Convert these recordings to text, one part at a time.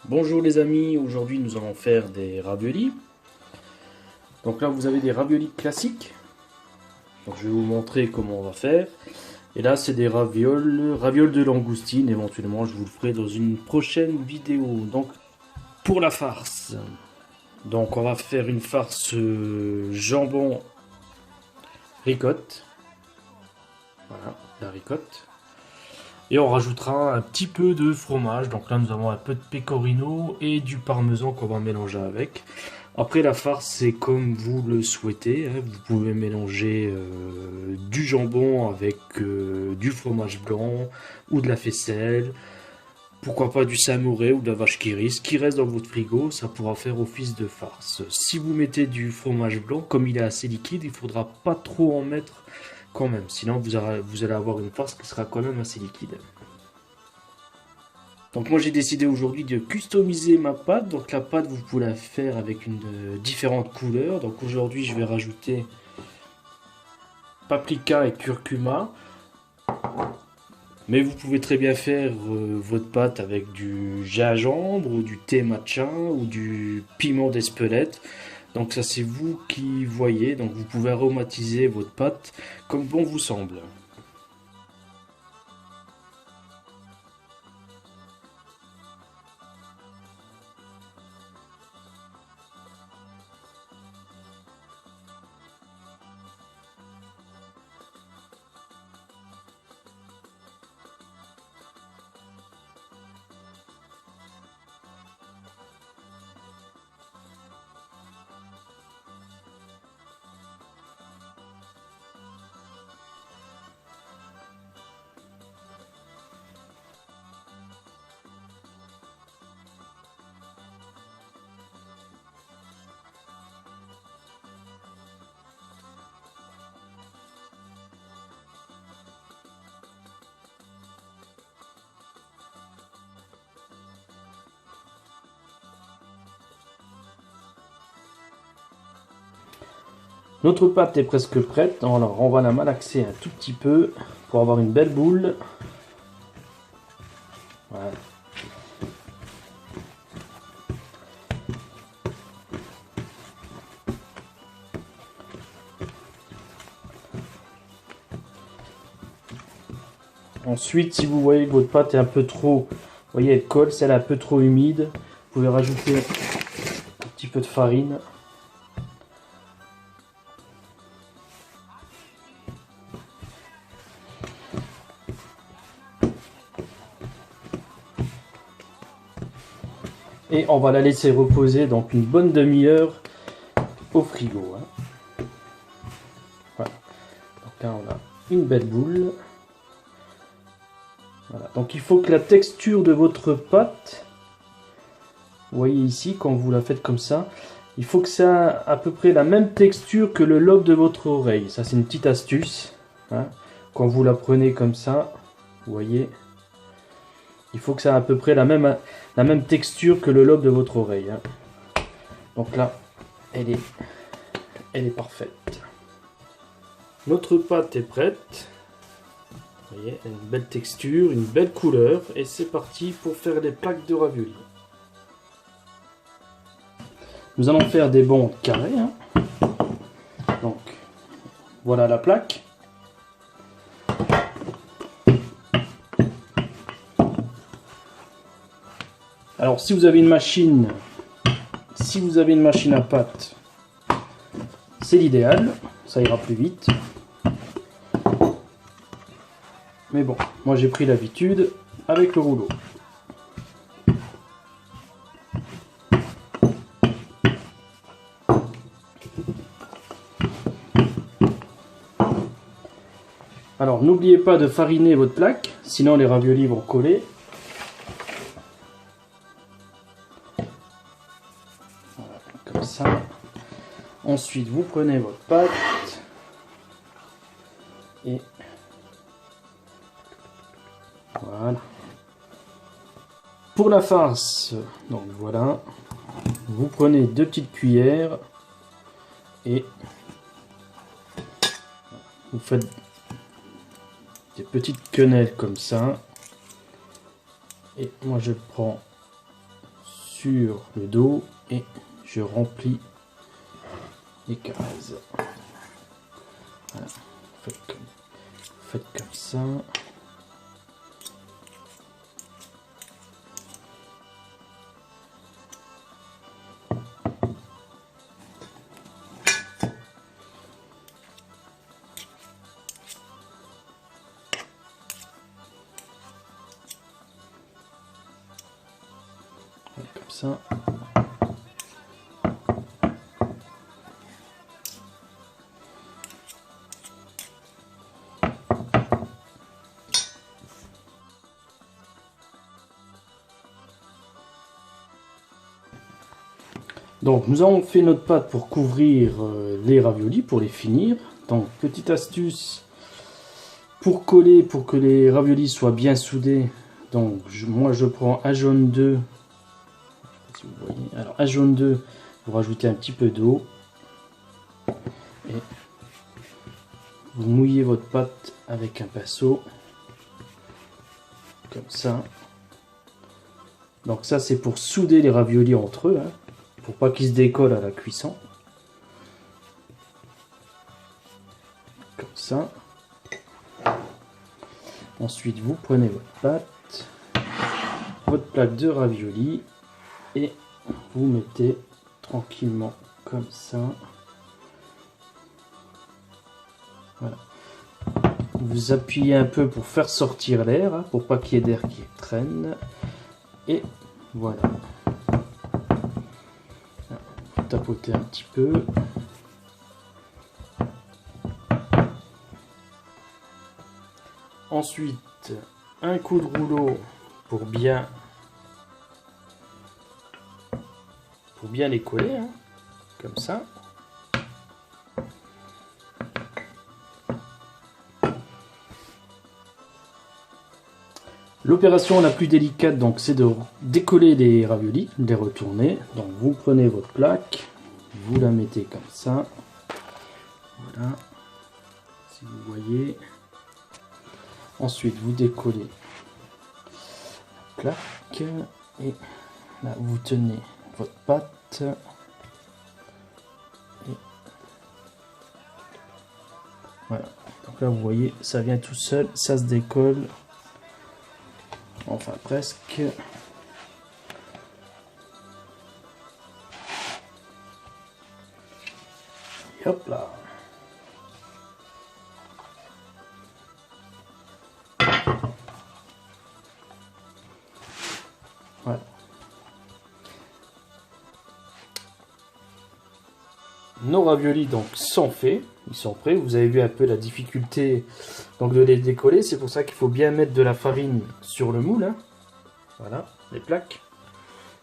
Bonjour les amis, aujourd'hui nous allons faire des raviolis. Donc là vous avez des raviolis classiques. Donc je vais vous montrer comment on va faire. Et là c'est des ravioles de langoustine. Éventuellement je vous le ferai dans une prochaine vidéo. Donc pour la farce. Donc on va faire une farce jambon ricotte. Voilà, la ricotte. Et on rajoutera un petit peu de fromage. Donc là, nous avons un peu de pecorino et du parmesan qu'on va mélanger avec. Après, la farce, c'est comme vous le souhaitez, hein. Vous pouvez mélanger du jambon avec du fromage blanc ou de la faisselle. Pourquoi pas du samouré ou de la vache qui rit. Ce qui reste dans votre frigo, ça pourra faire office de farce. Si vous mettez du fromage blanc, comme il est assez liquide, il faudra pas trop en mettre quand même. Sinon, vous allez avoir une farce qui sera quand même assez liquide. Donc moi j'ai décidé aujourd'hui de customiser ma pâte. Donc la pâte vous pouvez la faire avec une différentes couleurs. Donc aujourd'hui je vais rajouter paprika et curcuma. Mais vous pouvez très bien faire votre pâte avec du gingembre ou du thé matcha ou du piment d'Espelette. Donc ça c'est vous qui voyez. Donc vous pouvez aromatiser votre pâte comme bon vous semble. Notre pâte est presque prête, alors on va la malaxer un tout petit peu pour avoir une belle boule. Voilà. Ensuite, si vous voyez que votre pâte est un peu trop, vous voyez elle colle, si elle est un peu trop humide, vous pouvez rajouter un petit peu de farine. Et on va la laisser reposer donc une bonne demi-heure au frigo, hein. Voilà. Donc là on a une belle boule. Voilà. Donc il faut que la texture de votre pâte, vous voyez ici quand vous la faites comme ça, il faut que ça ait à peu près la même texture que le lobe de votre oreille. Ça c'est une petite astuce, hein. Quand vous la prenez comme ça, vous voyez, il faut que ça ait à peu près la même texture que le lobe de votre oreille, hein. Donc là, elle est parfaite. Notre pâte est prête. Vous voyez, elle a une belle texture, une belle couleur. Et c'est parti pour faire les plaques de ravioli. Nous allons faire des bandes carrées, hein. Donc, voilà la plaque. Alors, si vous avez une machine à pâte, c'est l'idéal. Ça ira plus vite. Mais bon, moi j'ai pris l'habitude avec le rouleau. Alors n'oubliez pas de fariner votre plaque, sinon les raviolis vont coller. Voilà, comme ça. Ensuite vous prenez votre pâte et voilà. Pour la farce, donc voilà, vous prenez 2 petites cuillères et vous faites des petites quenelles comme ça. Et moi je prends sur le dos et je remplis les cases. Voilà. Faites comme ça. Comme ça. Donc nous avons fait notre pâte pour couvrir les raviolis, pour les finir. Donc petite astuce pour coller, pour que les raviolis soient bien soudés. Donc moi je prends un jaune 2. Si vous voyez. Alors un jaune 2, vous rajoutez un petit peu d'eau. Et vous mouillez votre pâte avec un pinceau. Comme ça. Donc ça c'est pour souder les raviolis entre eux. Hein. Pour pas qu'ils se décollent à la cuisson. Comme ça. Ensuite, vous prenez votre pâte, votre plaque de ravioli et vous mettez tranquillement comme ça. Voilà. Vous appuyez un peu pour faire sortir l'air, hein, pour pas qu'il y ait d'air qui traîne. Et voilà. Tapoter un petit peu. Ensuite, un coup de rouleau pour bien les coller, hein, comme ça. L'opération la plus délicate, donc, c'est de décoller les raviolis, de les retourner. Donc, vous prenez votre plaque, vous la mettez comme ça. Voilà, si vous voyez. Ensuite, vous décollez la plaque et là, vous tenez votre pâte. Et voilà. Donc là, vous voyez, ça vient tout seul, ça se décolle. Enfin, presque. Et hop là. Voilà. Nos raviolis donc sont faits, ils sont prêts. Vous avez vu un peu la difficulté donc de les décoller. C'est pour ça qu'il faut bien mettre de la farine sur le moule. Hein. Voilà, les plaques.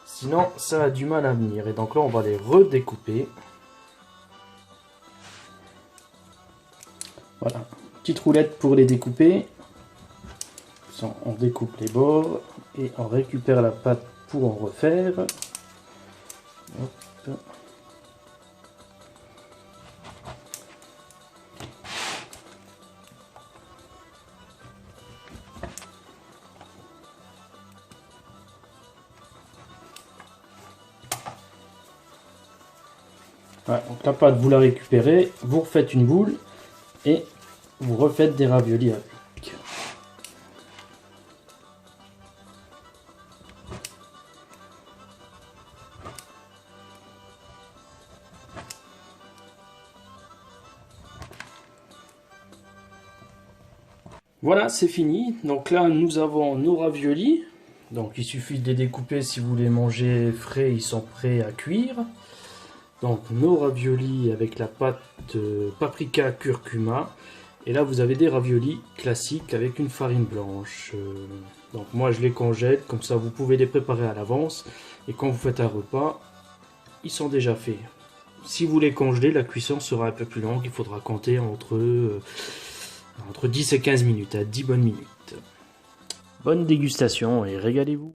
Sinon, ça a du mal à venir. Et donc là, on va les redécouper. Voilà, petite roulette pour les découper. On découpe les bords et on récupère la pâte pour en refaire. Hop. Voilà, donc la pâte, vous la récupérez, vous refaites une boule et vous refaites des raviolis avec. Voilà, c'est fini. Donc là, nous avons nos raviolis. Donc il suffit de les découper si vous les mangez frais, ils sont prêts à cuire. Donc nos raviolis avec la pâte paprika curcuma. Et là, vous avez des raviolis classiques avec une farine blanche. Donc moi, je les congèle, comme ça vous pouvez les préparer à l'avance. Et quand vous faites un repas, ils sont déjà faits. Si vous les congelez, la cuisson sera un peu plus longue. Il faudra compter entre 10 et 15 minutes, à 10 bonnes minutes. Bonne dégustation et régalez-vous.